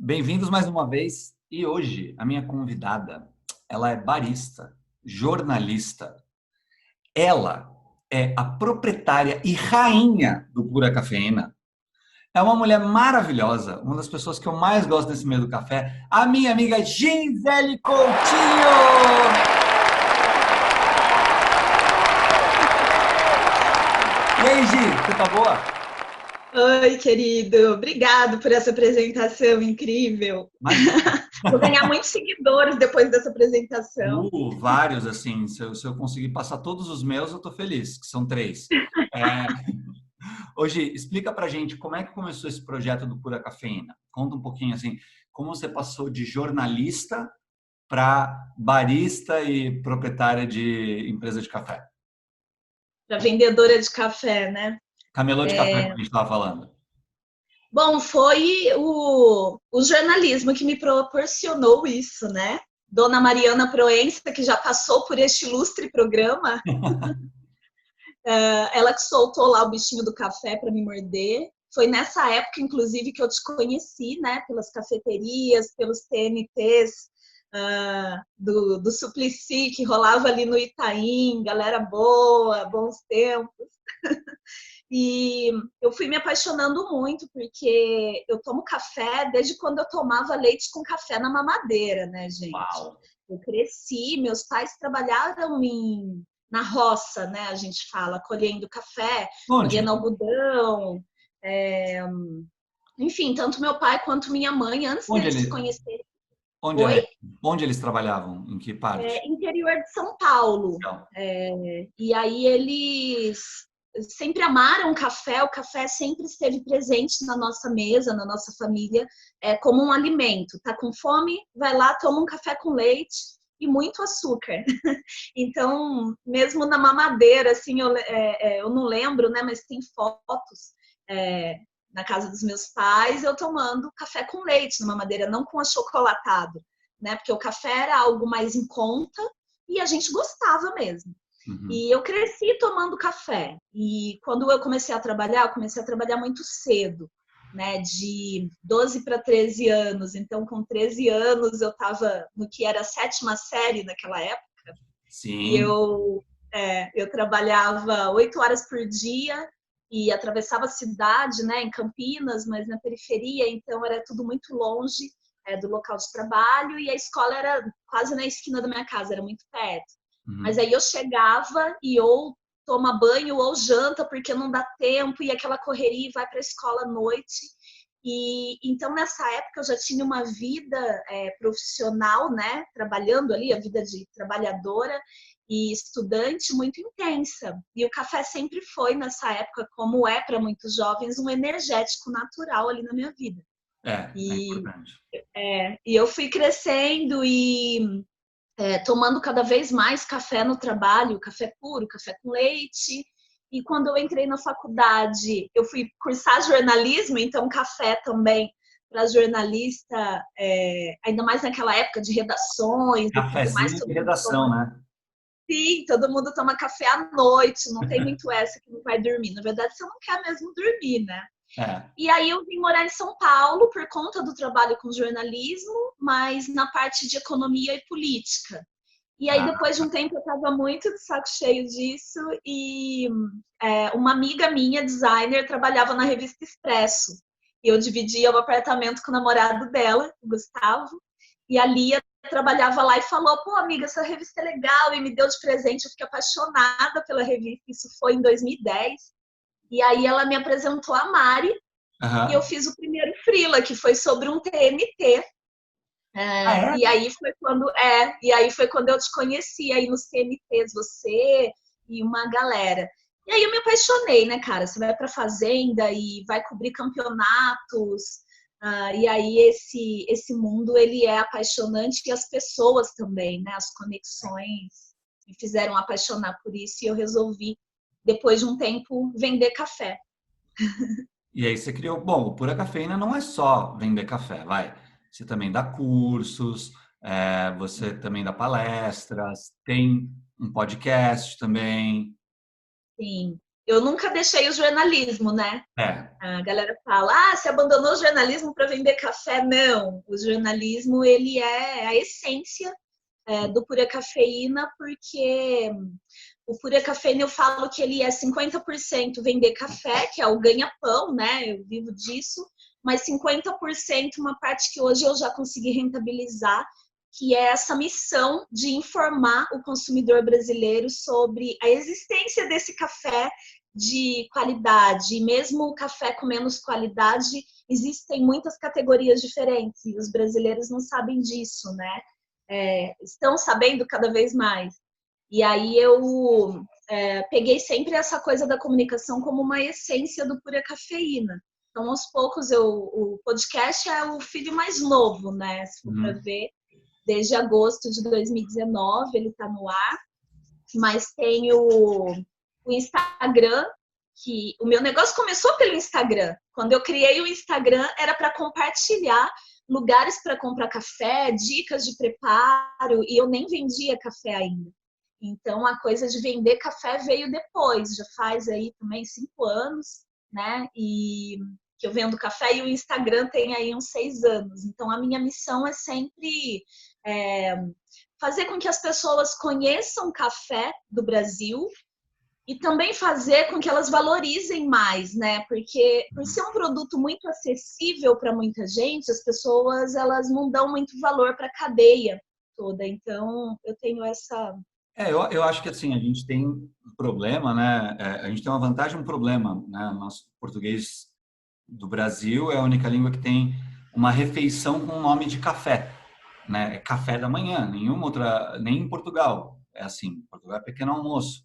Bem-vindos mais uma vez. E hoje a minha convidada, ela é barista, jornalista. Ela é a proprietária e rainha do Pura Cafeína. É uma mulher maravilhosa, uma das pessoas que eu mais gosto nesse meio do café, a minha amiga Gisele Coutinho. E aí, Gi, você tá boa? Oi, querido. Obrigado por essa apresentação incrível. Imagina. Vou ganhar muitos seguidores depois dessa apresentação. Vários, assim. Se eu conseguir passar todos os meus, eu tô feliz, que são três. É, Hoje, explica pra gente como é que começou esse projeto do Pura Cafeína. Conta um pouquinho assim, como você passou de jornalista para barista e proprietária de empresa de café. Para vendedora de café, né? Camelô de café, como a gente estava falando. Bom, foi o jornalismo que me proporcionou isso, né? Dona Mariana Proença, que já passou por este ilustre programa, ela que soltou lá o bichinho do café para me morder. Foi nessa época, inclusive, que eu te conheci, né? Pelas cafeterias, pelos TNTs do Suplicy, que rolava ali no Itaim, galera boa, bons tempos. E eu fui me apaixonando muito, porque eu tomo café desde quando eu tomava leite com café na mamadeira, né, gente? Uau! Eu cresci, meus pais trabalharam na roça, né? A gente fala, colhendo café, Onde? colhendo algodão. é, Enfim, tanto meu pai quanto minha mãe, antes Onde deles se ele, conhecerem. onde, Oi? onde eles trabalhavam? Em que parte? Interior de São Paulo. Então, E aí eles sempre amaram o café sempre esteve presente na nossa mesa, na nossa família, como um alimento. Tá com fome? Vai lá, toma um café com leite e muito açúcar. Então, mesmo na mamadeira, assim, eu não lembro, né? Mas tem fotos é, na casa dos meus pais, eu tomando café com leite na mamadeira, não com achocolatado, né? Porque o café era algo mais em conta e a gente gostava mesmo. uhum. E eu cresci tomando café. E quando eu comecei a trabalhar muito cedo, né? De 12 para 13 anos. Então, com 13 anos, eu estava no que era a sétima série naquela época. E Sim. eu trabalhava 8 horas por dia e atravessava a cidade, né, em Campinas, mas na periferia, então era tudo muito longe do local de trabalho e a escola era quase na esquina da minha casa, era muito perto. Mas Uhum. aí eu chegava e ou toma banho ou janta porque não dá tempo e aquela correria e vai para a escola à noite. E então nessa época eu já tinha uma vida profissional, né, trabalhando ali a vida de trabalhadora e estudante muito intensa. E o café sempre foi, nessa época, como é para muitos jovens, um energético natural ali na minha vida. É E, importante. e eu fui crescendo e tomando cada vez mais café no trabalho, café puro, café com leite. E quando eu entrei na faculdade, eu fui cursar jornalismo, então café também para jornalista, ainda mais naquela época de redações e tudo mais, Cafezinho de todo mundo redação, toma. né? Sim, todo mundo toma café à noite, não tem muito essa que não vai dormir. Na verdade, você não quer mesmo dormir, né? É. E aí eu vim morar em São Paulo por conta do trabalho com jornalismo, mas na parte de economia e política. E aí, Ah, depois de um tempo, eu estava muito de saco cheio disso e uma amiga minha, designer, trabalhava na revista Expresso. E eu dividia o apartamento com o namorado dela, o Gustavo, e a Lia trabalhava lá e falou: pô, amiga, essa revista é legal, e me deu de presente. Eu fiquei apaixonada pela revista, isso foi em 2010. E aí ela me apresentou a Mari, e eu aham. fiz o primeiro freela, que foi sobre um TNT, Ah, é? e aí foi quando eu te conheci aí nos CMTs, você e uma galera. E aí eu me apaixonei, né, cara? Você vai pra fazenda e vai cobrir campeonatos. E aí esse mundo ele é apaixonante e as pessoas também, né? As conexões me fizeram apaixonar por isso e eu resolvi depois de um tempo vender café. E aí você criou. Bom, o Pura Cafeína não é só vender café, vai. Você também dá cursos, você também dá palestras, tem um podcast também. Sim. Eu nunca deixei o jornalismo, né? É. A galera fala, você abandonou o jornalismo para vender café? Não, o jornalismo, ele é a essência do Pura Cafeína, porque o Pura Cafeína eu falo que ele é 50% vender café, que é o ganha-pão, né? Eu vivo disso, mas 50% uma parte que hoje eu já consegui rentabilizar, que é essa missão de informar o consumidor brasileiro sobre a existência desse café de qualidade. E mesmo o café com menos qualidade, existem muitas categorias diferentes e os brasileiros não sabem disso, né? Estão sabendo cada vez mais. E aí eu peguei sempre essa coisa da comunicação como uma essência do Pura Cafeína. Então, aos poucos, o podcast é o filho mais novo, né? Se for para ver, desde agosto de 2019 ele está no ar, mas tem o Instagram, que o meu negócio começou pelo Instagram. Quando eu criei o Instagram, era para compartilhar lugares para comprar café, dicas de preparo, e eu nem vendia café ainda. Então, a coisa de vender café veio depois, já faz aí também 5 anos, né? E que eu vendo café e o Instagram tem aí uns 6 anos. Então, a minha missão é sempre fazer com que as pessoas conheçam o café do Brasil e também fazer com que elas valorizem mais, né? Porque por ser um produto muito acessível para muita gente, as pessoas elas não dão muito valor para a cadeia toda. Então, eu tenho essa. Eu acho que assim, a gente tem um problema, né? A gente tem uma vantagem e um problema, né? O nosso português do Brasil é a única língua que tem uma refeição com o nome de café, né? É café da manhã, nenhuma outra, nem em Portugal é assim. Portugal é pequeno almoço.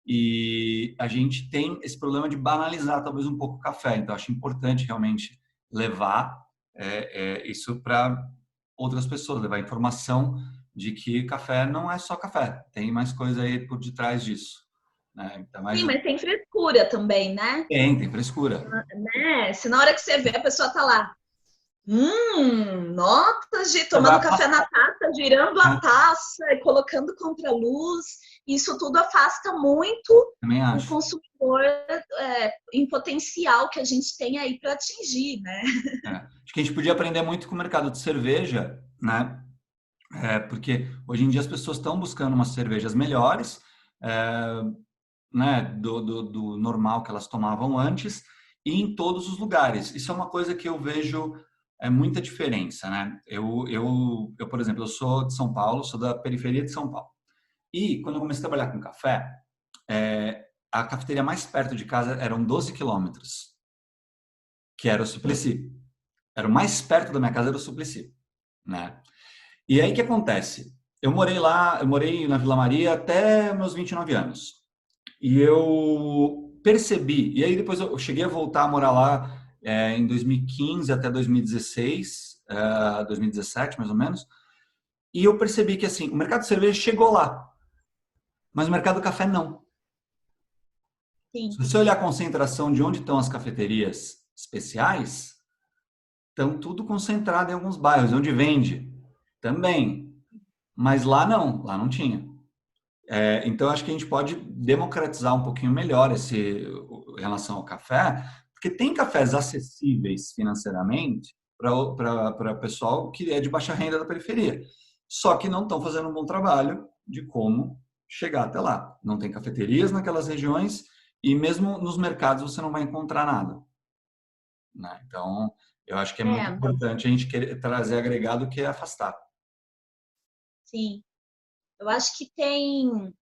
E a gente tem esse problema de banalizar talvez um pouco o café. Então, acho importante realmente levar isso para outras pessoas, levar informação de que café não é só café, tem mais coisa aí por detrás disso, né? Então, Sim, mas tem frescura também, né? tem frescura. Né? Se na hora que você vê, a pessoa tá lá. Notas de Você vai tomando café na afastar, taça, girando a né? taça, colocando contra a luz. Isso tudo afasta muito Também o acho. consumidor em potencial que a gente tem aí para atingir, né? Acho que a gente podia aprender muito com o mercado de cerveja, né? Porque hoje em dia as pessoas estão buscando umas cervejas melhores, é, né, do normal que elas tomavam antes e em todos os lugares. Isso é uma coisa que eu vejo muita diferença, né? Por exemplo, eu sou de São Paulo, sou da periferia de São Paulo. E quando eu comecei a trabalhar com café, a cafeteria mais perto de casa eram 12 quilômetros, que era o Suplicy. Era o mais perto da minha casa, era o Suplicy, né? E aí o que acontece? Eu morei lá, eu morei na Vila Maria até meus 29 anos. E eu percebi, e aí depois eu cheguei a voltar a morar lá em 2015 até 2016, 2017 mais ou menos, e eu percebi que assim, o mercado de cerveja chegou lá, mas o mercado do café não. Se Sim. você olhar a concentração de onde estão as cafeterias especiais, estão tudo concentrado em alguns bairros, onde vende também, mas lá não tinha. Então, acho que a gente pode democratizar um pouquinho melhor em relação ao café, porque tem cafés acessíveis financeiramente para pessoal que é de baixa renda da periferia. Só que não estão fazendo um bom trabalho de como chegar até lá. Não tem cafeterias naquelas regiões e mesmo nos mercados você não vai encontrar nada, né? Então, eu acho que é muito É, importante a gente querer trazer agregado que é afastar. sim. Eu acho que tem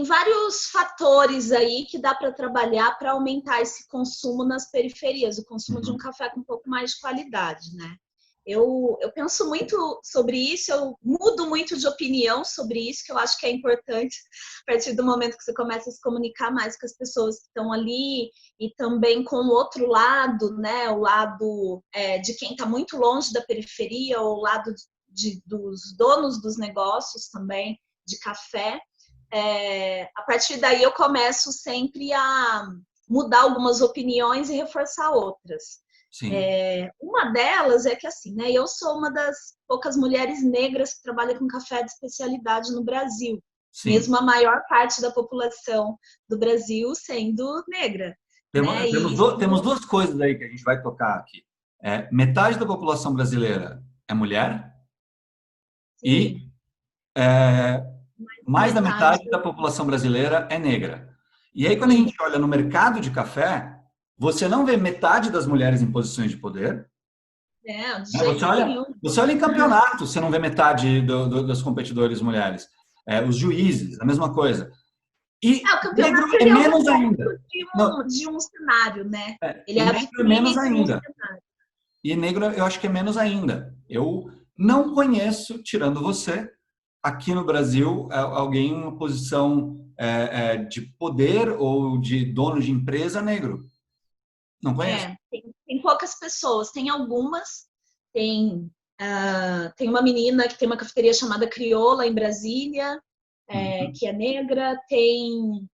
vários fatores aí que dá para trabalhar para aumentar esse consumo nas periferias, o consumo de um Uhum. café com um pouco mais de qualidade, né? Eu penso muito sobre isso, eu mudo muito de opinião sobre isso, que eu acho que é importante a partir do momento que você começa a se comunicar mais com as pessoas que estão ali e também com o outro lado, né? O lado de quem está muito longe da periferia, ou o lado dos donos dos negócios também de café. A partir daí eu começo sempre a mudar algumas opiniões e reforçar outras. Sim. Uma delas é que assim, né? Eu sou uma das poucas mulheres negras que trabalha com café de especialidade no Brasil. sim. mesmo a maior parte da população do Brasil sendo negra, né? E Temos duas coisas aí que a gente vai tocar aqui. Metade da população brasileira é mulher sim, e é, mais da metade. metade da população brasileira é negra. E aí, quando a gente Sim, olha no mercado de café, você não vê metade das mulheres em posições de poder, né? De né? jeito nenhum. Você olha em campeonato, você não vê metade dos competidores mulheres. Os juízes, a mesma coisa. E O negro campeonato é ele é o menos reflexo ainda. Não, de um cenário, né? Ele e é a negro é menos vitrine de um ainda. cenário. E negro eu acho que é menos ainda. Eu não conheço, tirando você, aqui no Brasil, alguém em uma posição de poder ou de dono de empresa negro. Não conheço. Tem poucas pessoas, tem algumas, tem uma menina que tem uma cafeteria chamada Crioula em Brasília, Uhum. que é negra, tem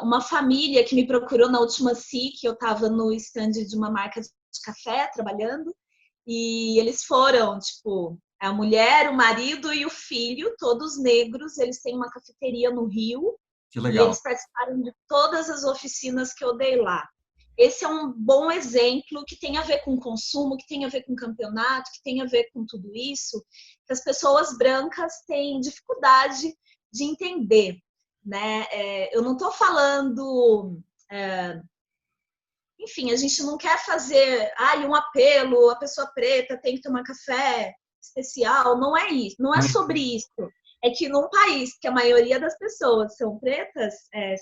uma família que me procurou na última SIC, eu estava no stand de uma marca de café trabalhando, e eles foram, tipo, a mulher, o marido e o filho, todos negros, eles têm uma cafeteria no Rio, Que e legal. eles participaram de todas as oficinas que eu dei lá. Esse é um bom exemplo que tem a ver com consumo, que tem a ver com campeonato, que tem a ver com tudo isso, que as pessoas brancas têm dificuldade de entender, né? Eu não estou falando, enfim, a gente não quer fazer, um apelo, a pessoa preta tem que tomar café especial, não é isso, não é Mas, sobre isso. É que num país que a maioria das pessoas são pretas,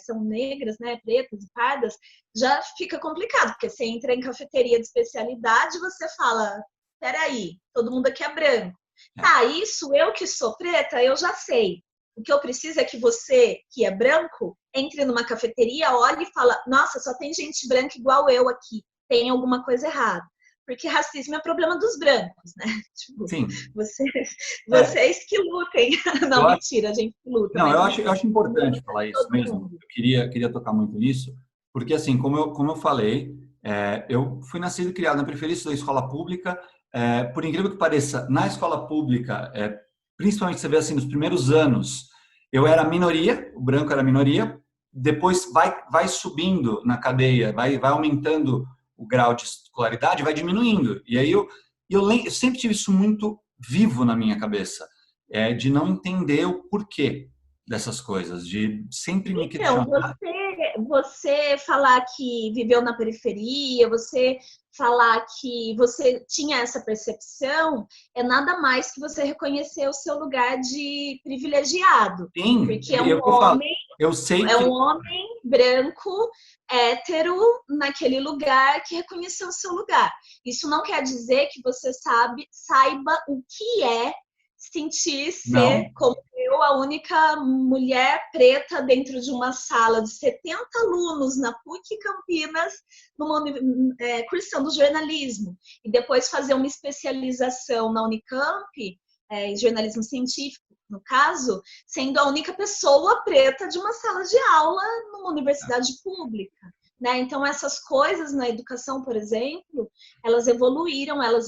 são negras, né, pretas e pardas, já fica complicado, porque você entra em cafeteria de especialidade e você fala, peraí, todo mundo aqui é branco. é, Tá, isso eu que sou preta, eu já sei. O que eu preciso é que você, que é branco, entre numa cafeteria, olhe e fala, nossa, só tem gente branca igual eu aqui, tem alguma coisa errada. Porque racismo é problema dos brancos, né? Tipo, sim. você, É, vocês que lutem. eu Não, acho, mentira, a gente luta, não, mas eu acho o mundo importante é falar de isso todo mesmo. mundo. Queria tocar muito nisso, porque assim, como eu falei, eu fui nascido e criado na periferia da escola pública. Por incrível que pareça, na escola pública, principalmente você vê assim, nos primeiros anos, eu era minoria, o branco era minoria, depois vai subindo na cadeia, vai aumentando o grau de escolaridade, vai diminuindo. E aí eu sempre tive isso muito vivo na minha cabeça, de não entender o porquê dessas coisas, de sempre me Então, questionar. você falar que viveu na periferia, você falar que você tinha essa percepção, é nada mais que você reconhecer o seu lugar de privilegiado, Sim, porque é o que eu falo. Eu sei é um que homem branco, hétero, naquele lugar que reconheceu o seu lugar. Isso não quer dizer que você saiba o que é sentir ser, não. como eu, a única mulher preta dentro de uma sala de 70 alunos na PUC Campinas, cursando jornalismo, e depois fazer uma especialização na Unicamp, em jornalismo científico, no caso, sendo a única pessoa preta de uma sala de aula numa universidade pública. Né? Então, essas coisas na educação, por exemplo, elas evoluíram, elas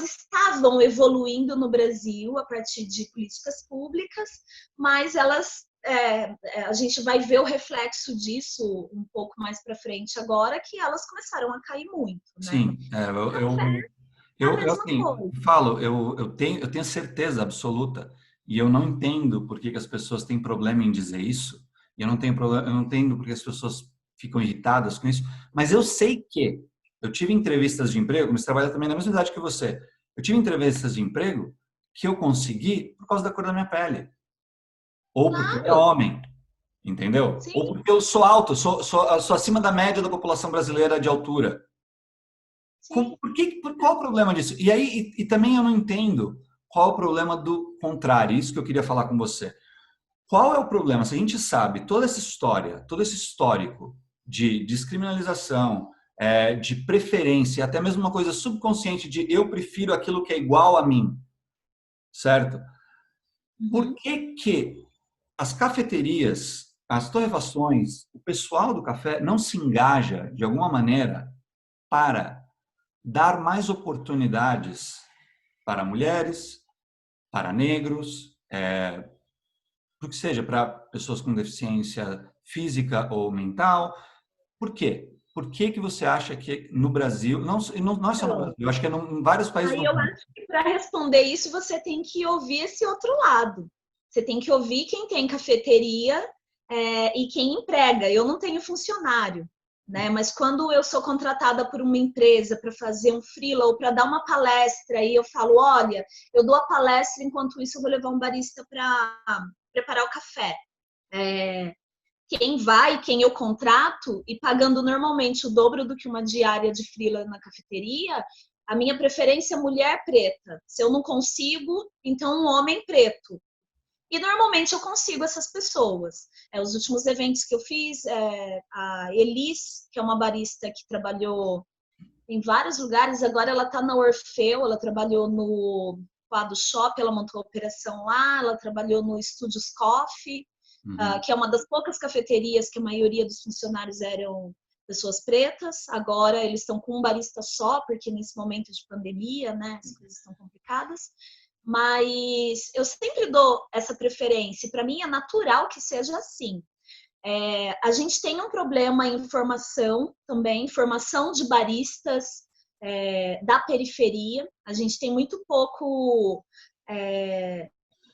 estavam evoluindo no Brasil a partir de políticas públicas, mas a gente vai ver o reflexo disso um pouco mais para frente agora, que elas começaram a cair muito, né? Sim, Café é a eu mesma assim, coisa. falo, eu tenho certeza absoluta e eu não entendo por que que as pessoas têm problema em dizer isso. E eu não tenho problema, eu não entendo porque as pessoas ficam irritadas com isso. Mas eu sei que eu tive entrevistas de emprego, mas trabalho também na mesma idade que você. Eu tive entrevistas de emprego que eu consegui por causa da cor da minha pele, ou porque eu era Claro, homem, entendeu? sim, Ou porque eu sou alto, sou acima da média da população brasileira de altura. sim. Qual o problema disso? E aí, e também eu não entendo qual o problema do contrário, isso que eu queria falar com você. Qual é o problema? Se a gente sabe toda essa história, todo esse histórico de descriminalização, de preferência, até mesmo uma coisa subconsciente de eu prefiro aquilo que é igual a mim, certo? Por Uhum. que que as cafeterias, as torrefações, o pessoal do café não se engaja de alguma maneira para dar mais oportunidades para mulheres, para negros, para o que seja, para pessoas com deficiência física ou mental. Por quê? Por que que você acha que no Brasil, não é só no Então, Brasil, eu acho que em vários países aí do eu mundo. acho que para responder isso você tem que ouvir esse outro lado. Você tem que ouvir quem tem cafeteria e quem emprega. Eu não tenho funcionário, né? Mas quando eu sou contratada por uma empresa para fazer um freela ou para dar uma palestra e eu falo, olha, eu dou a palestra, enquanto isso eu vou levar um barista para preparar o café. Quem vai, quem eu contrato e pagando normalmente o dobro do que uma diária de freela na cafeteria, a minha preferência é mulher preta. Se eu não consigo, então um homem preto. E normalmente eu consigo essas pessoas. Os últimos eventos que eu fiz, a Elis, que é uma barista que trabalhou em vários lugares, agora ela está na Orfeu, ela trabalhou no Quadro Shop, ela montou a operação lá, ela trabalhou no Estúdios Coffee, que é uma das poucas cafeterias que a maioria dos funcionários eram pessoas pretas. Agora eles estão com um barista só, porque nesse momento de pandemia, né, as coisas estão complicadas. Mas eu sempre dou essa preferência. Para mim é natural que seja assim. A gente tem um problema em formação também, formação de baristas da periferia. A gente tem muito pouco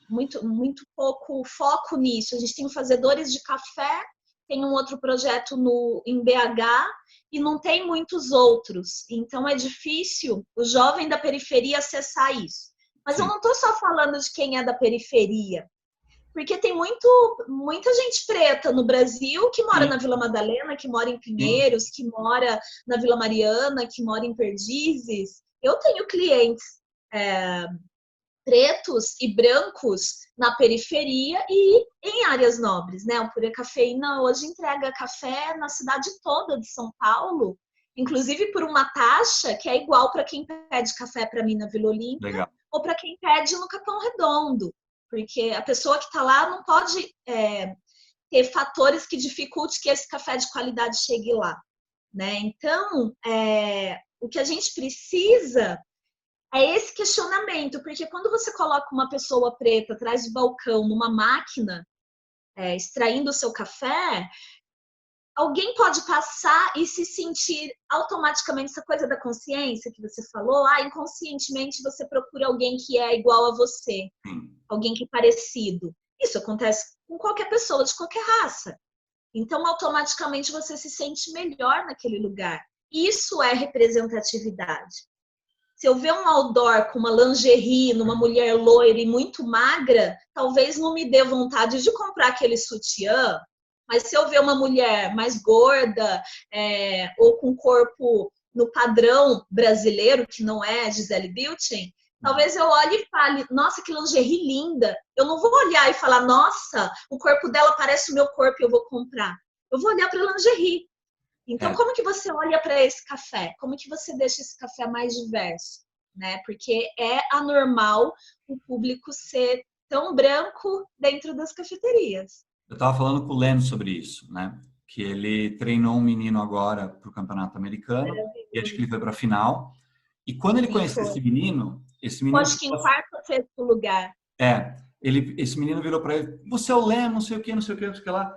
muito pouco foco nisso. A gente tem o Fazedores de Café, tem um outro projeto em BH e não tem muitos outros. Então é difícil o jovem da periferia acessar isso. Mas eu não estou só falando de quem é da periferia, porque tem muita gente preta no Brasil que mora na Vila Madalena, que mora em Pinheiros, que mora na Vila Mariana, que mora em Perdizes. Eu tenho clientes pretos e brancos na periferia e em áreas nobres, né? O Pura Cafeína hoje entrega café na cidade toda de São Paulo, inclusive por uma taxa que é igual para quem pede café para mim na Vila Olímpia. Legal. Ou para quem pede no Capão Redondo, porque a pessoa que está lá não pode ter fatores que dificultem que esse café de qualidade chegue lá, né? Então, o que a gente precisa é esse questionamento, porque quando você coloca uma pessoa preta atrás do balcão numa máquina, extraindo o seu café, alguém pode passar e se sentir automaticamente essa coisa da consciência que você falou, inconscientemente você procura alguém que é igual a você, alguém que é parecido. Isso acontece com qualquer pessoa de qualquer raça. Então, automaticamente você se sente melhor naquele lugar. Isso é representatividade. Se eu ver um outdoor com uma lingerie numa mulher loira e muito magra, talvez não me dê vontade de comprar aquele sutiã, mas se eu ver uma mulher mais gorda ou com corpo no padrão brasileiro, que não é Gisele Bündchen, talvez eu olhe e fale, nossa, que lingerie linda. Eu não vou olhar e falar, nossa, o corpo dela parece o meu corpo e eu vou comprar. Eu vou olhar para a lingerie. Então, como que você olha para esse café? Como que você deixa esse café mais diverso? Né? Porque é anormal o público ser tão branco dentro das cafeterias. Eu estava falando com o Leno sobre isso, né? Que ele treinou um menino agora para o Campeonato Americano e acho que ele foi para a final. E quando ele conheceu esse menino acho que em quarto ou sexto lugar. Esse menino virou para ele: você é o Leno, não sei o que, não sei o que, não sei o que lá.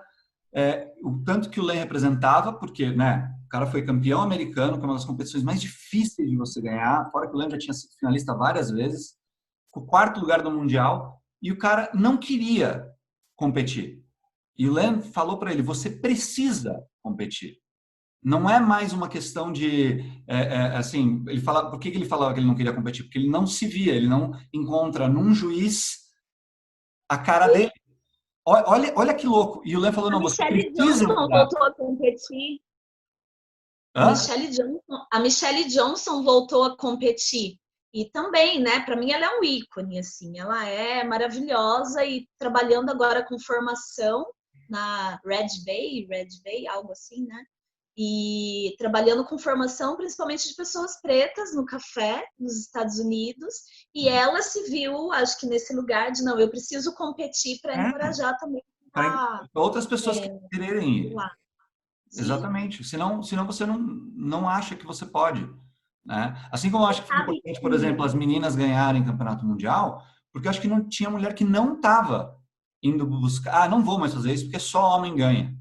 O tanto que o Len representava, porque, né, o cara foi campeão americano, que é uma das competições mais difíceis de você ganhar, fora que o Len já tinha sido finalista várias vezes, o quarto lugar do Mundial, e o cara não queria competir. E o Len falou para ele: você precisa competir. Não é mais uma questão de, assim, ele fala, por que ele falava que ele não queria competir? Porque ele não se via, ele não encontra num juiz a cara dele. Olha que louco. E o Len falou, não, você precisa Johnson voltou a competir. A Michelle Johnson voltou a competir. E também, né, para mim ela é um ícone, assim, ela é maravilhosa e trabalhando agora com formação na Red Bay, algo assim, né? E trabalhando com formação principalmente de pessoas pretas no café nos Estados Unidos, e ela se viu, acho que nesse lugar de não, eu preciso competir para encorajar também para outras pessoas que quererem ir. Sim. Exatamente. Senão você não acha que você pode, né? Assim como eu acho que foi importante, por exemplo, as meninas ganharem campeonato mundial, porque eu acho que não tinha mulher que não estava indo buscar, não vou mais fazer isso porque só homem ganha,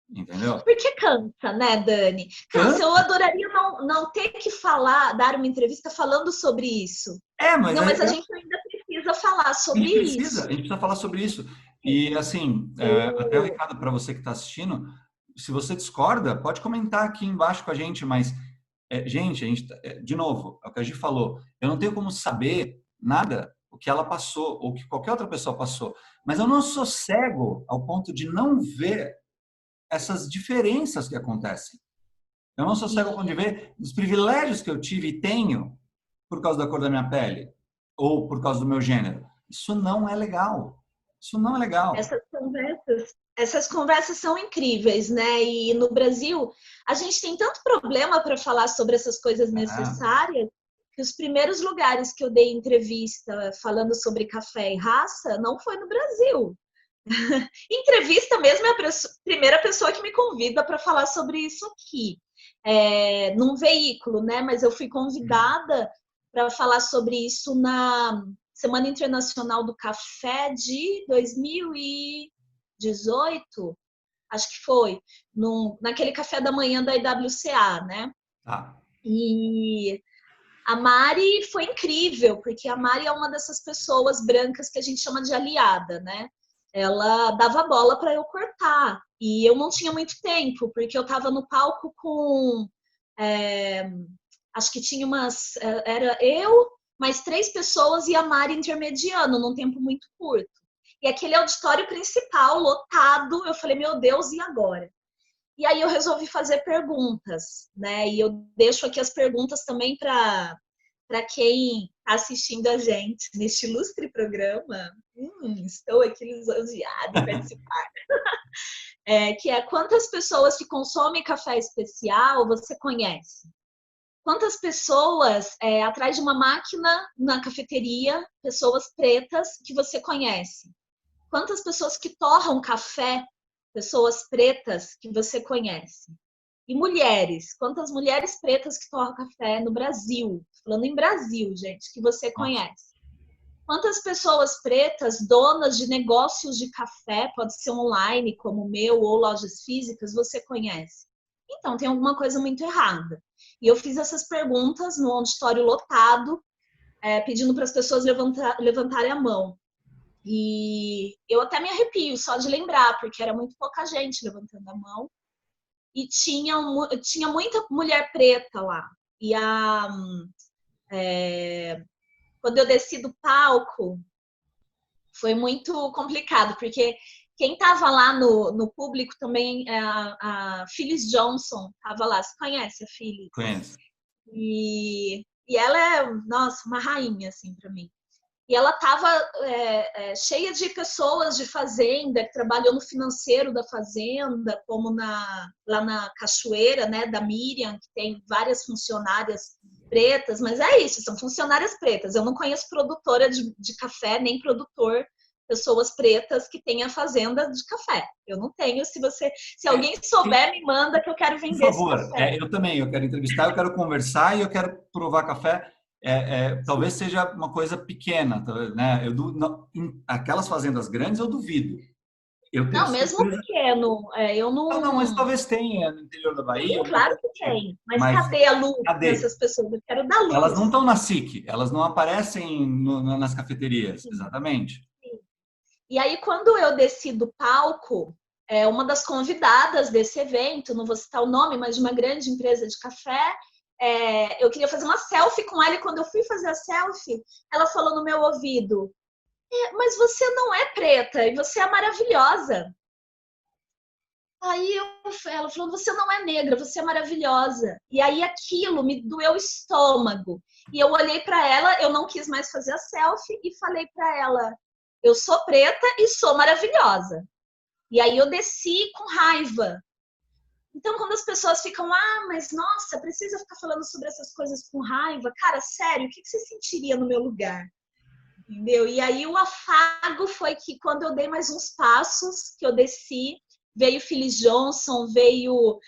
entendeu? Porque cansa, né, Dani? Cansa. Eu adoraria não ter que falar, dar uma entrevista falando sobre isso. Mas Não, mas a gente ainda precisa falar sobre isso. a gente precisa falar sobre isso. E assim, até o recado para você que está assistindo, se você discorda, pode comentar aqui embaixo com a gente, mas gente, de novo, é o que a gente falou, eu não tenho como saber nada o que ela passou ou que qualquer outra pessoa passou, mas eu não sou cego ao ponto de não ver essas diferenças que acontecem. Eu não sou cego ao ponto de ver os privilégios que eu tive e tenho por causa da cor da minha pele ou por causa do meu gênero. Isso não é legal. Isso não é legal. Essas conversas são incríveis, né? E no Brasil, a gente tem tanto problema para falar sobre essas coisas necessárias que os primeiros lugares que eu dei entrevista falando sobre café e raça não foi no Brasil. Entrevista mesmo é a primeira pessoa que me convida para falar sobre isso aqui. Num veículo, né? Mas eu fui convidada para falar sobre isso na Semana Internacional do Café de 2018, acho que foi, naquele café da manhã da IWCA, né? E a Mari foi incrível, porque a Mari é uma dessas pessoas brancas que a gente chama de aliada, né? Ela dava bola para eu cortar. E eu não tinha muito tempo, porque eu estava no palco com. Acho que tinha era eu, mais 3 pessoas e a Mari intermediando, num tempo muito curto. E aquele auditório principal, lotado, eu falei, meu Deus, e agora? E aí eu resolvi fazer perguntas, né? E eu deixo aqui as perguntas também para quem está assistindo a gente neste ilustre programa. Estou aqui lisonjeada em participar. Que é quantas pessoas que consomem café especial você conhece? Quantas pessoas atrás de uma máquina na cafeteria, pessoas pretas que você conhece? Quantas pessoas que torram café, pessoas pretas que você conhece? E mulheres, quantas mulheres pretas que torram café no Brasil? Falando em Brasil, gente, que você conhece? Quantas pessoas pretas, donas de negócios de café, pode ser online, como o meu, ou lojas físicas, você conhece? Então, tem alguma coisa muito errada. E eu fiz essas perguntas no auditório lotado, pedindo para as pessoas levantarem a mão. E eu até me arrepio só de lembrar, porque era muito pouca gente levantando a mão. E tinha muita mulher preta lá. E quando eu desci do palco, foi muito complicado, porque quem estava lá no público também, a Phyllis Johnson estava lá. Você conhece a Phyllis? Conheço. E ela é, nossa, uma rainha, assim, para mim. E ela estava cheia de pessoas de fazenda, que trabalhou no financeiro da fazenda, como lá na Cachoeira, né, da Miriam, que tem várias funcionárias pretas, mas é isso, são funcionárias pretas. Eu não conheço produtora de café, nem produtor, pessoas pretas que tenham a fazenda de café. Eu não tenho. Se alguém souber, me manda que eu quero vender esse café. Por favor, eu também, eu quero entrevistar, eu quero conversar e eu quero provar café. Talvez seja uma coisa pequena, né? Aquelas fazendas grandes eu duvido. Não, mesmo pequeno, eu não. Não, mas talvez tenha no interior da Bahia. Sim, claro que tem. Mas cadê a luz dessas pessoas? Eu quero dar luz. Elas não estão na SIC, elas não aparecem nas cafeterias, sim. Exatamente. Sim. E aí, quando eu desci do palco, uma das convidadas desse evento, não vou citar o nome, mas de uma grande empresa de café, eu queria fazer uma selfie com ela, e quando eu fui fazer a selfie, ela falou no meu ouvido: mas você não é preta, e você é maravilhosa. Aí ela falou: você não é negra, você é maravilhosa. E aí aquilo me doeu o estômago. E eu olhei para ela, eu não quis mais fazer a selfie, e falei para ela: eu sou preta e sou maravilhosa. E aí eu desci com raiva. Então, quando as pessoas ficam, mas nossa, precisa ficar falando sobre essas coisas com raiva? Cara, sério, o que você sentiria no meu lugar? Entendeu? E aí o afago foi que quando eu dei mais uns passos, que eu desci, veio Phyllis Johnson, veio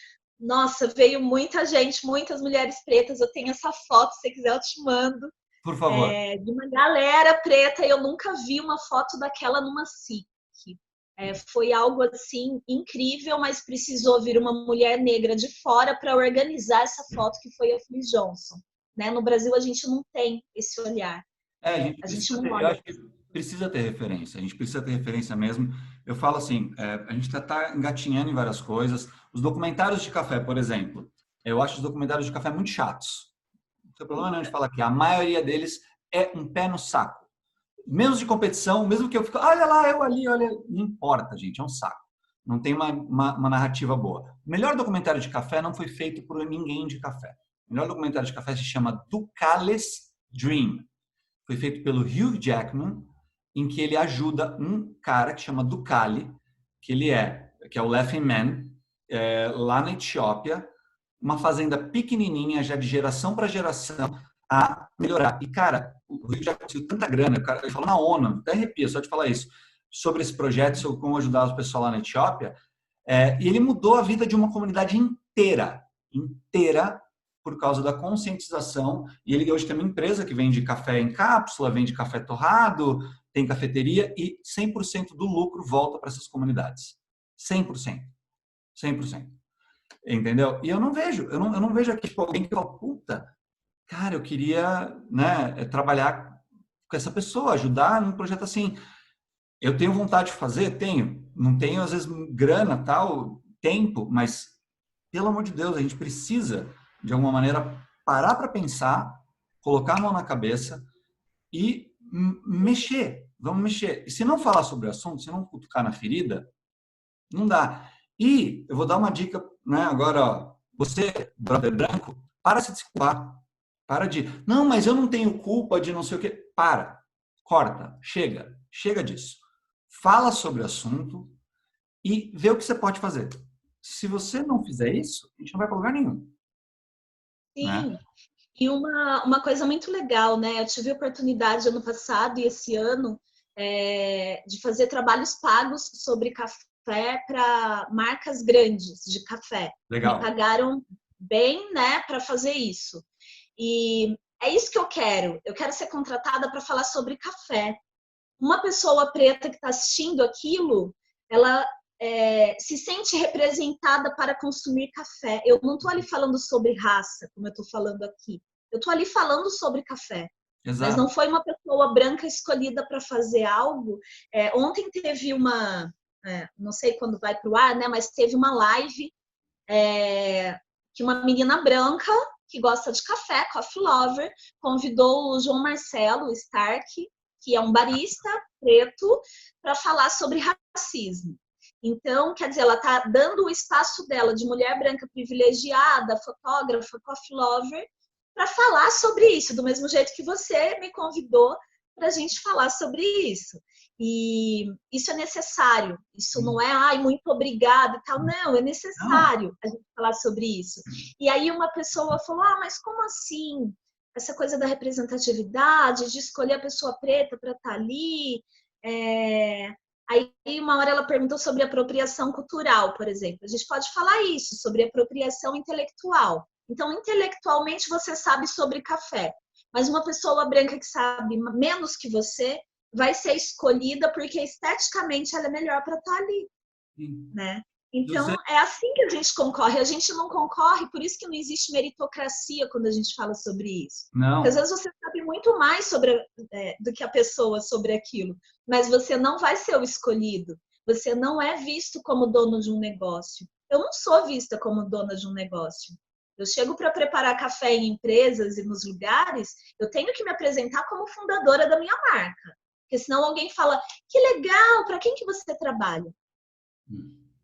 muita gente, muitas mulheres pretas. Eu tenho essa foto, se você quiser eu te mando. Por favor. De uma galera preta. Eu nunca vi uma foto daquela numa SIC. Foi algo assim incrível, mas precisou vir uma mulher negra de fora para organizar essa foto que foi a Phyllis Johnson. Né? No Brasil a gente não tem esse olhar. A gente A gente precisa não ter, eu olha. acho que precisa ter referência, a gente precisa ter referência mesmo. Eu falo assim, a gente tá engatinhando em várias coisas. Os documentários de café, por exemplo, eu acho os documentários de café muito chatos. Não tem problema não de falar que a maioria deles é um pé no saco. Menos de competição, mesmo que eu fique, olha lá, eu ali, olha, não importa, gente, é um saco. Não tem uma narrativa boa. O melhor documentário de café não foi feito por ninguém de café. O melhor documentário de café se chama Ducales Dream. Foi feito pelo Hugh Jackman, em que ele ajuda um cara que chama Ducali, que é o Laughing Man, lá na Etiópia, uma fazenda pequenininha, já de geração para geração, a melhorar. E, cara, o Rio já conseguiu tanta grana, cara, ele falou na ONU, até arrepia só de falar isso, sobre esse projeto, sobre como ajudar o pessoal lá na Etiópia, e ele mudou a vida de uma comunidade inteira, por causa da conscientização, e ele hoje tem uma empresa que vende café em cápsula, vende café torrado, tem cafeteria, e 100% do lucro volta para essas comunidades. 100%. 100%. Entendeu? E eu não vejo aqui tipo, alguém que fala, puta, cara, eu queria, né, trabalhar com essa pessoa, ajudar num projeto assim. Eu tenho vontade de fazer? Tenho. Não tenho, às vezes, grana, tal, tempo, mas, pelo amor de Deus, a gente precisa, de alguma maneira, parar para pensar, colocar a mão na cabeça e mexer. Vamos mexer. E se não falar sobre o assunto, se não cutucar na ferida, não dá. E eu vou dar uma dica, né, agora, ó, você, brother branco, para de se desculpar. Para de, não, mas eu não tenho culpa de não sei o quê. Para, corta, chega disso. Fala sobre o assunto e vê o que você pode fazer. Se você não fizer isso, a gente não vai para lugar nenhum, né? Sim. E uma coisa muito legal, né? Eu tive a oportunidade ano passado e esse ano de fazer trabalhos pagos sobre café para marcas grandes de café. Me Legal. pagaram bem, né, para fazer isso. E é isso que eu quero. Eu quero ser contratada para falar sobre café. Uma pessoa preta que está assistindo aquilo, ela se sente representada para consumir café. Eu não estou ali falando sobre raça, como eu estou falando aqui. Eu estou ali falando sobre café. Mas não Exato. foi uma pessoa branca escolhida para fazer algo. Ontem teve não sei quando vai para o ar, né? Mas teve uma live que uma menina branca que gosta de café, coffee lover, convidou o João Marcelo Stark, que é um barista preto, para falar sobre racismo. Então, quer dizer, ela está dando o espaço dela de mulher branca privilegiada, fotógrafa, coffee lover, para falar sobre isso, do mesmo jeito que você me convidou para a gente falar sobre isso. E isso é necessário, isso não é, ai, muito obrigada e tal, não, é Não. necessário a gente falar sobre isso. E aí uma pessoa falou, mas como assim? Essa coisa da representatividade, de escolher a pessoa preta para estar ali. Aí uma hora ela perguntou sobre apropriação cultural, por exemplo. A gente pode falar isso, sobre apropriação intelectual. Então, intelectualmente você sabe sobre café, mas uma pessoa branca que sabe menos que você vai ser escolhida porque esteticamente ela é melhor para estar ali, Sim. né? Então, é assim que a gente concorre. A gente não concorre, por isso que não existe meritocracia quando a gente fala sobre isso. Porque às Não. vezes você sabe muito mais do que a pessoa sobre aquilo, mas você não vai ser o escolhido. Você não é visto como dono de um negócio. Eu não sou vista como dona de um negócio. Eu chego para preparar café em empresas e nos lugares, eu tenho que me apresentar como fundadora da minha marca. Porque senão alguém fala, que legal, para quem que você trabalha?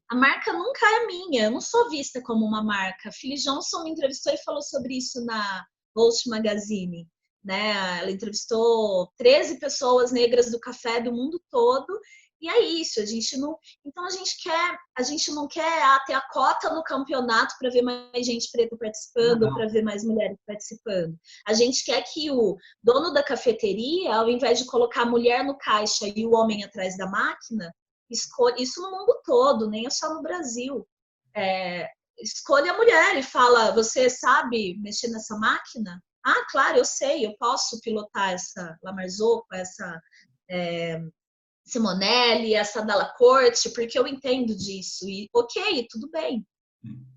A marca nunca é minha, eu não sou vista como uma marca. A Phyllis Johnson me entrevistou e falou sobre isso na Host Magazine. Né? Ela entrevistou 13 pessoas negras do café do mundo todo. E é isso, a gente não. Então a gente não quer ter a cota no campeonato para ver mais gente preta participando ou Não. para ver mais mulheres participando. A gente quer que o dono da cafeteria, ao invés de colocar a mulher no caixa e o homem atrás da máquina, isso no mundo todo, nem é só no Brasil. Escolha a mulher e fala, você sabe mexer nessa máquina? Ah, claro, eu sei, eu posso pilotar essa La Marzocco, essa Simonelli, a Sadala Corte, porque eu entendo disso. E ok, tudo bem.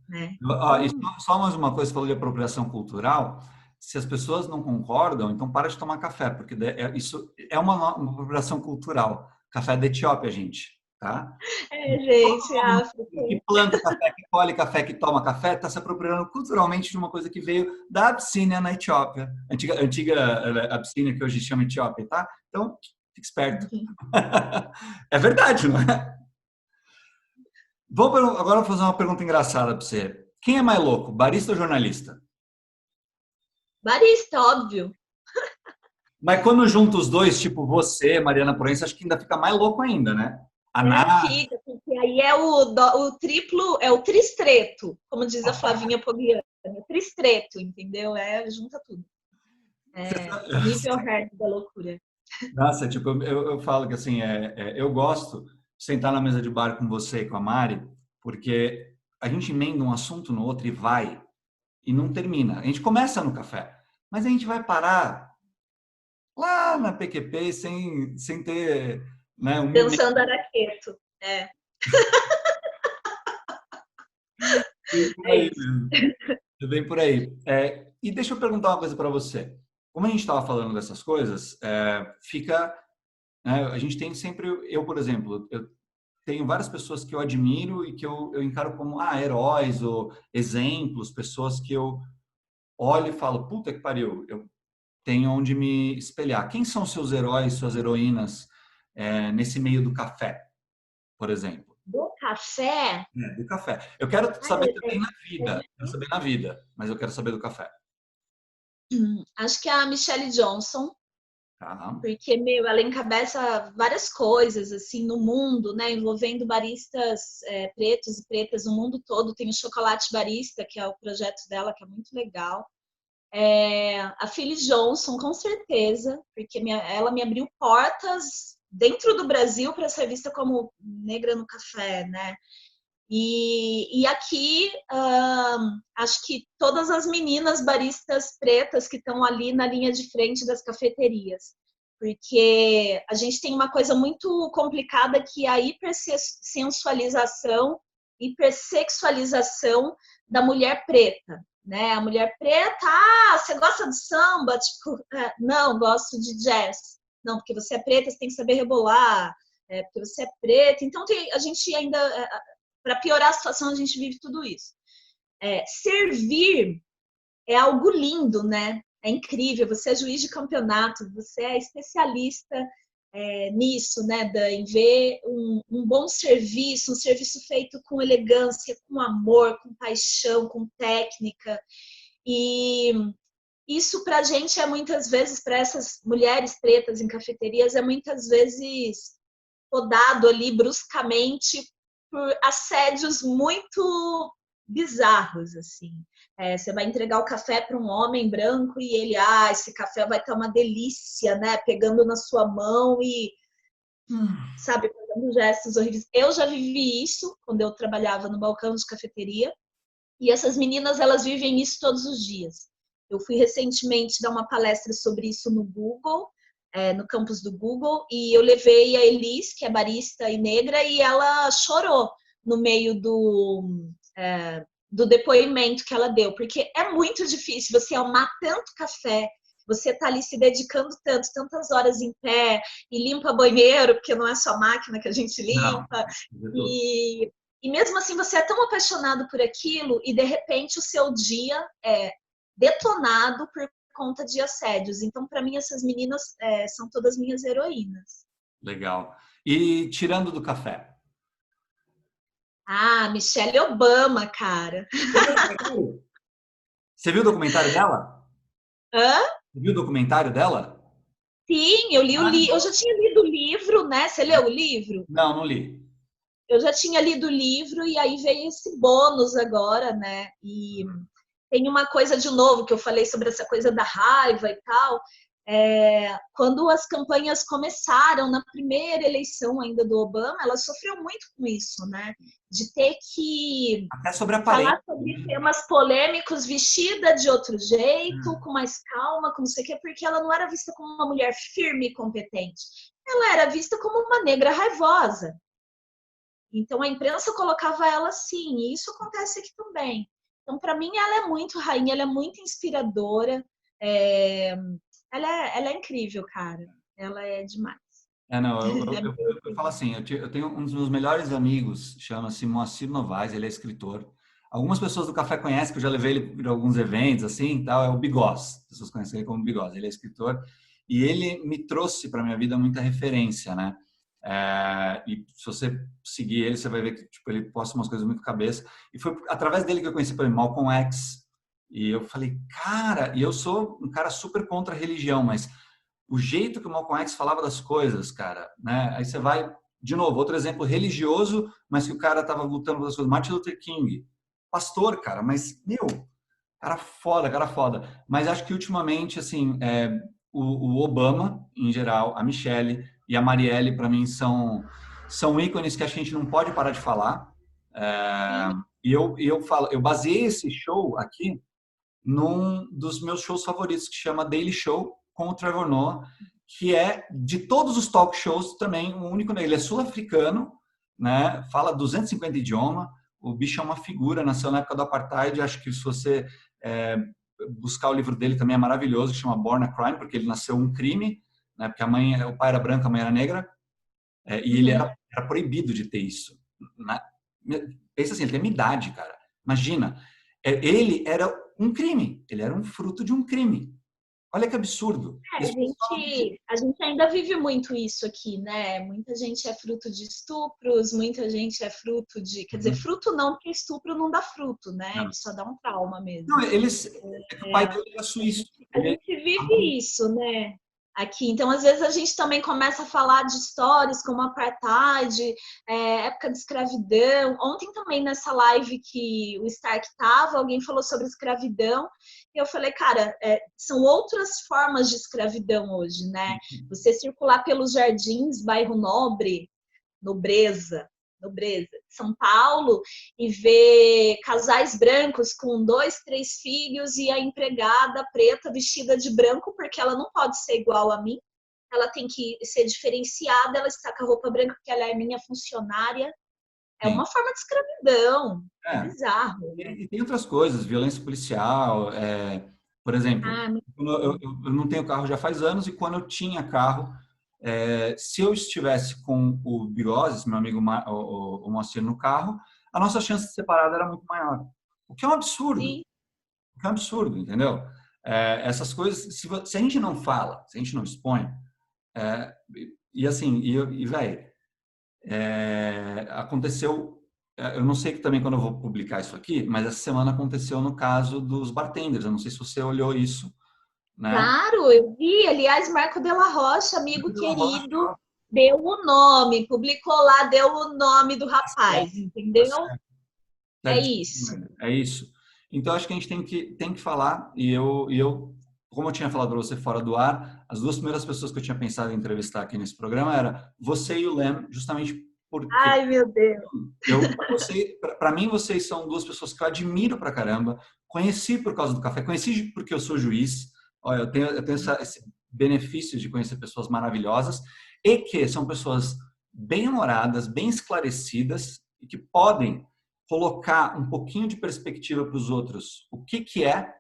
Né? E só mais uma coisa, você falou de apropriação cultural. Se as pessoas não concordam, então para de tomar café, porque isso é uma apropriação cultural. Café da Etiópia, gente, tá? Gente, a África. Que planta café, que colhe café, que toma café, está se apropriando culturalmente de uma coisa que veio da Abissínia, na Etiópia. Antiga Abissínia, que hoje chama Etiópia, tá? Então, fique esperto. É verdade, não é? Agora vou fazer uma pergunta engraçada para você. Quem é mais louco, barista ou jornalista? Barista, óbvio. Mas quando junta os dois, tipo você, Mariana Proença, acho que ainda fica mais louco ainda, né? A Nath. Fica, porque aí é o triplo, é o tristreto, como diz a Flavinha Pogliani. Tristreto, entendeu? Junta tudo. Nível hard da loucura. Nossa, tipo, eu falo que assim, eu gosto de sentar na mesa de bar com você e com a Mari, porque a gente emenda um assunto no outro e vai, e não termina. A gente começa no café, mas a gente vai parar lá na PQP sem ter, né, um Dançando araqueto. por aí mesmo. É bem por aí. E deixa eu perguntar uma coisa para você. Como a gente estava falando dessas coisas, fica, né, a gente tem sempre, eu, por exemplo, eu tenho várias pessoas que eu admiro e que eu encaro como heróis ou exemplos, pessoas que eu olho e falo, puta que pariu, eu tenho onde me espelhar. Quem são seus heróis, suas heroínas nesse meio do café, por exemplo? Do café? Do café. Eu quero saber também na vida. Quero saber na vida, mas eu quero saber do café. Acho que é a Michelle Johnson. Tá. Porque, ela encabeça várias coisas, assim, no mundo, né? Envolvendo baristas pretos e pretas no mundo todo. Tem o Chocolate Barista, que é o projeto dela, que é muito legal. A Phyllis Johnson, com certeza, porque ela me abriu portas dentro do Brasil para ser vista como negra no café, né? E aqui, acho que todas as meninas baristas pretas que estão ali na linha de frente das cafeterias, porque a gente tem uma coisa muito complicada que é a hipersensualização, hipersexualização da mulher preta, né? A mulher preta, você gosta de samba? Tipo, não, gosto de jazz. Não, porque você é preta, você tem que saber rebolar, porque você é preta. Então, a gente ainda... para piorar a situação, a gente vive tudo isso. Servir é algo lindo, né? É incrível. Você é juiz de campeonato, você é especialista nisso, né? Em ver um bom serviço, um serviço feito com elegância, com amor, com paixão, com técnica. E isso para a gente muitas vezes, para essas mulheres pretas em cafeterias, muitas vezes podado ali bruscamente por assédios muito bizarros, assim. Você vai entregar o café para um homem branco e ele, esse café vai estar uma delícia, né? Pegando na sua mão e, sabe, fazendo gestos horríveis. Eu já vivi isso quando eu trabalhava no balcão de cafeteria e essas meninas, elas vivem isso todos os dias. Eu fui recentemente dar uma palestra sobre isso no Google, no campus do Google, e eu levei a Elis, que é barista e negra, e ela chorou no meio do depoimento que ela deu, porque é muito difícil você amar tanto café, você tá ali se dedicando tantas horas em pé, e limpa banheiro, porque não é só máquina que a gente limpa, e mesmo assim você é tão apaixonado por aquilo, e de repente o seu dia é detonado por conta de assédios. Então, para mim, essas meninas são todas minhas heroínas. Legal. E tirando do café? Michelle Obama, cara. Você viu o documentário dela? Hã? Você viu o documentário dela? Sim, eu li eu já tinha lido o livro, né? Você leu o livro? Não li. Eu já tinha lido o livro e aí veio esse bônus agora, né? E tem uma coisa de novo que eu falei sobre essa coisa da raiva e tal. Quando as campanhas começaram na primeira eleição ainda do Obama, ela sofreu muito com isso, né? De ter que até sobre falar sobre temas polêmicos vestida de outro jeito, com mais calma, com não sei o quê, porque ela não era vista como uma mulher firme e competente. ela era vista como uma negra raivosa. Então a imprensa colocava ela assim, e isso acontece aqui também. Então, para mim, ela é muito rainha, ela é muito inspiradora. É... ela é incrível, cara. Ela é demais. Não, eu falo assim, eu tenho um dos meus melhores amigos, chama-se Moacir Novaes, ele é escritor. Algumas pessoas do café conhecem, que eu já levei ele para alguns eventos, assim, tal, é o Bigós. As pessoas conhecem ele como Bigós, ele é escritor. E ele me trouxe para minha vida muita referência, né? E se você seguir ele, você vai ver que tipo, ele posta umas coisas muito cabeça. E foi através dele que eu conheci, por exemplo, Malcolm X. E eu falei, cara, e eu sou um cara super contra a religião, mas o jeito que o Malcolm X falava das coisas, cara, né? Aí você vai, de novo, outro exemplo religioso, mas que o cara tava lutando pelas coisas. Martin Luther King, pastor, cara, mas, meu, cara foda, cara foda. Mas acho que ultimamente, assim, o Obama, em geral, a Michelle e a Marielle, para mim, são ícones que a gente não pode parar de falar. É, Sim. e eu falo, eu baseei esse show aqui num dos meus shows favoritos, que chama Daily Show, com o Trevor Noah, que é, de todos os talk shows, também o único. Ele é sul-africano, né? Fala 250 idiomas, o bicho é uma figura, nasceu na época do Apartheid. Acho que se você é, buscar o livro dele também é maravilhoso, que chama Born a Crime, porque ele nasceu um crime, né? Porque o pai era branco, a mãe era negra, e ele Uhum. era proibido de ter isso. Né? Pensa assim, ele tem minha idade, cara. Imagina, ele era um crime, ele era um fruto de um crime. Olha que absurdo. E as pessoas falam A gente ainda vive muito isso aqui, né? Muita gente é fruto de estupros, muita gente é fruto de. Quer dizer, uhum. fruto não, porque estupro não dá fruto, né? Ele Não, só dá um trauma mesmo. não, é que o pai dele era suíço. A Ele, gente vive isso, né? Aqui. Então, às vezes, a gente também começa a falar de histórias como apartheid, época de escravidão. Ontem também, nessa live que o Stark estava, alguém falou sobre escravidão. E eu falei, cara, são outras formas de escravidão hoje, né? Você circular pelos jardins, bairro Nobre, Nobreza, Nobreza, São Paulo, e ver casais brancos com 2, 3 filhos e a empregada preta vestida de branco, porque ela não pode ser igual a mim, ela tem que ser diferenciada, ela está com a roupa branca porque ela é minha funcionária. É sim. uma forma de escravidão. É É. bizarro, né? E tem outras coisas, violência policial, por exemplo, Ah, muito eu não tenho carro já faz anos, e quando eu tinha carro, se eu estivesse com o Bigoses, meu amigo o Moacir, no carro, a nossa chance de separada era muito maior. O que é um absurdo, sim. o que é um absurdo, entendeu? Essas coisas, se a gente não fala, se a gente não expõe, é, e assim, velho, aconteceu, eu não sei que também quando eu vou publicar isso aqui, mas essa semana aconteceu no caso dos bartenders. Eu não sei se você olhou isso, né? Claro, eu vi. Aliás, Marco Della Rocha, amigo Pela Rocha, querido, deu o nome, publicou lá, deu o nome do rapaz, tá entendeu? certo, É certíssimo, isso. é isso. Então acho que a gente tem que falar, e eu, como eu tinha falado para você fora do ar, as duas primeiras pessoas que eu tinha pensado em entrevistar aqui nesse programa era você e o Lem, justamente porque Ai, meu Deus. para mim, vocês são duas pessoas que eu admiro pra caramba. Conheci por causa do café, conheci porque eu sou juiz. Olha, eu tenho esse benefício de conhecer pessoas maravilhosas e que são pessoas bem-humoradas, bem esclarecidas e que podem colocar um pouquinho de perspectiva para os outros. O que é,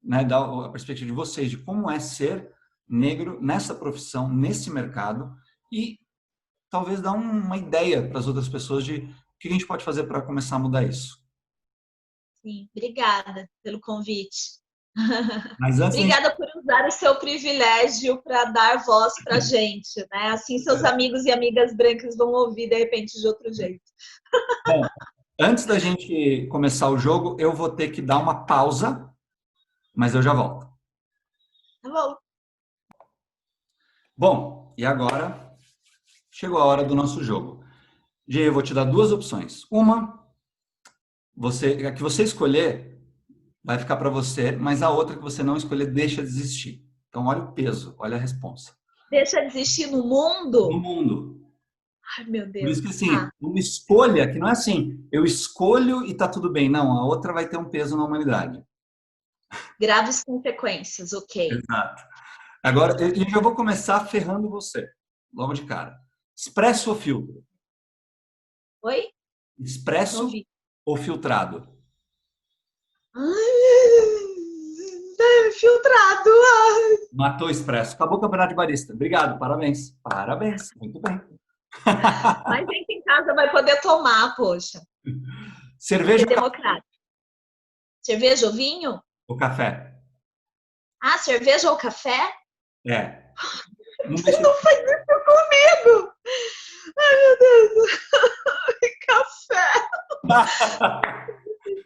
né, dar a perspectiva de vocês de como é ser negro nessa profissão, nesse mercado, e talvez dar uma ideia para as outras pessoas de o que a gente pode fazer para começar a mudar isso. Sim, obrigada pelo convite. Mas antes da gente... Obrigada por usar o seu privilégio para dar voz para a gente, né? Assim seus amigos e amigas brancas vão ouvir de repente de outro jeito. Bom, antes da gente começar o jogo, eu vou ter que dar uma pausa, mas eu já volto. Tá bom. Bom, e agora chegou a hora do nosso jogo. Gê, eu vou te dar duas opções. Uma, a que você escolher vai ficar para você, mas a outra que você não escolher deixa de existir. Então, olha o peso, olha a responsa. Deixa de existir no No mundo? mundo. Ai, meu Por isso Deus. que, assim, Tá. uma escolha que não é assim, eu escolho e tá tudo bem. Não, a outra vai ter um peso na humanidade. Graves consequências, ok. Exato. Agora, eu já vou começar ferrando você. logo de cara. Expresso ou filtro? Oi? Não Expresso vi. ou filtrado? Filtrado. Matou o expresso. Acabou o campeonato de barista. Obrigado, parabéns. Parabéns, muito bem. Mas gente em casa vai poder tomar, poxa. Cerveja Ser democrático. Cerveja ou vinho? ou café? Ah, cerveja ou café? É. Não Você deixa... não faz isso comigo! Ai, meu Deus! Café!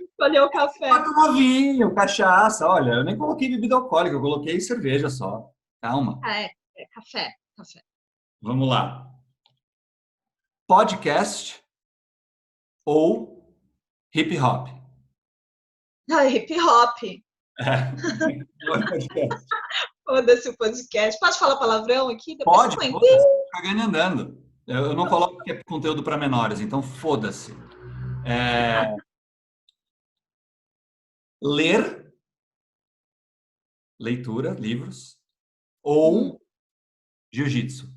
Escolheu o Pode café. tomar vinho, cachaça. Olha, eu nem coloquei bebida alcoólica, eu coloquei cerveja só. Calma. Ah, é café. Café. Vamos lá. Podcast ou hip hop? Ah, hip hop. É. Podcast. Foda-se o podcast. Pode falar palavrão aqui? Depois você Pode, põe. foda-se. Fica ganhando andando. Eu não coloco que é conteúdo para menores, então foda-se. É, ler, leitura, livros, Hum. ou jiu-jitsu?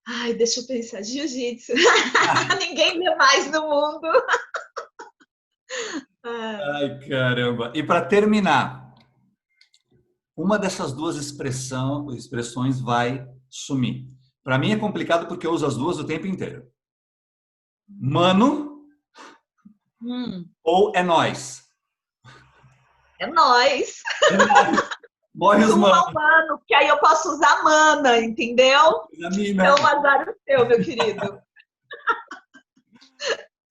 Ai, deixa eu pensar. Jiu-jitsu. Ninguém vê mais no mundo. Ai. Ai, caramba. E para terminar, uma dessas duas expressões vai sumir. Para mim é complicado porque eu uso as duas o tempo inteiro. Mano Hum. ou é nós? É nóis. É nóis. Morre os Suma manos. o mano, porque aí eu posso usar mana, entendeu? A mina. Então, azar o seu, meu querido.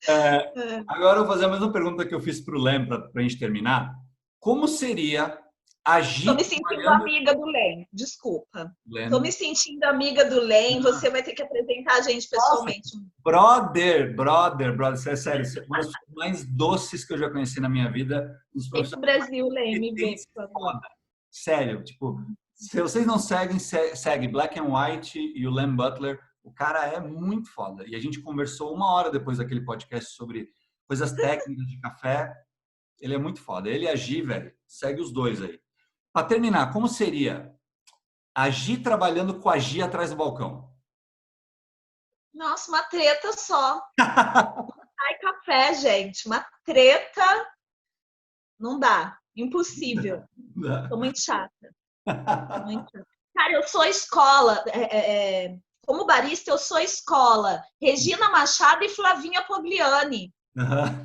É. Agora eu vou fazer a mesma pergunta que eu fiz para o Lem para a gente terminar. Como seria Tô agir me sentindo trabalhando... amiga do Len, desculpa. Tô Lem. me sentindo amiga do Len, você vai ter que apresentar a gente Nossa, pessoalmente. brother, é sério, você é uma das pessoas mais doces que eu já conheci na minha vida, um dos Vem pro profissionais Brasil, Len, me vê, mais por favor. foda. Sério, tipo, se vocês não seguem, segue Black and White e o Lem Butler, o cara é muito foda. E a gente conversou 1 hora depois daquele podcast sobre coisas técnicas de café. Ele é muito foda. Ele e a Gi, velho, segue os dois aí. Para terminar, como seria a Gi trabalhando com a Gi atrás do balcão? Nossa, uma treta só. Ai, café, gente. Uma treta não dá. Impossível. Tô muito chata. Tô muito chata. Cara, eu sou escola. Como barista, eu sou escola. Regina Machado e Flavinha Pogliani.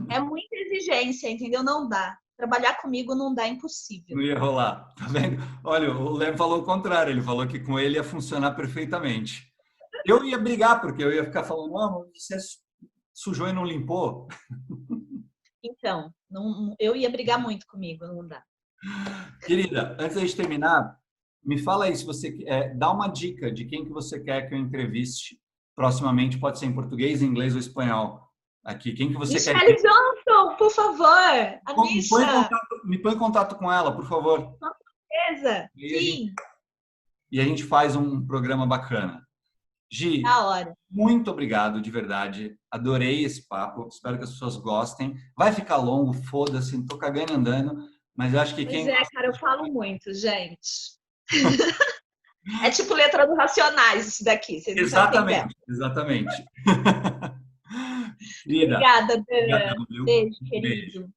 É muita exigência, entendeu? Não dá. Trabalhar comigo não dá, impossível. Não ia rolar, tá vendo? Olha, o Lem falou o contrário, ele falou que com ele ia funcionar perfeitamente. Eu ia brigar, porque eu ia ficar falando, não, você sujou e não limpou. Então, eu ia brigar muito comigo, não dá. Querida, antes da gente terminar, me fala aí se você dá uma dica de quem que você quer que eu entreviste proximamente, pode ser em português, inglês ou espanhol. Aqui, quem que você quer? Michelle Johnson, por favor, a Misha. Me põe em contato com ela, por favor. Com certeza, sim, E a gente faz um programa bacana. Gi, da hora. muito obrigado, de verdade. Adorei esse papo. Espero que as pessoas gostem. Vai ficar longo, foda-se, não tô cagando e andando. Mas eu acho que Pois quem é, gosta... cara, eu falo muito, gente. É tipo letra do Racionais isso daqui, vocês não estão entendendo. Exatamente. Querida, Obrigada, Dan. obrigadão, viu? Beijo, Beijo. querido.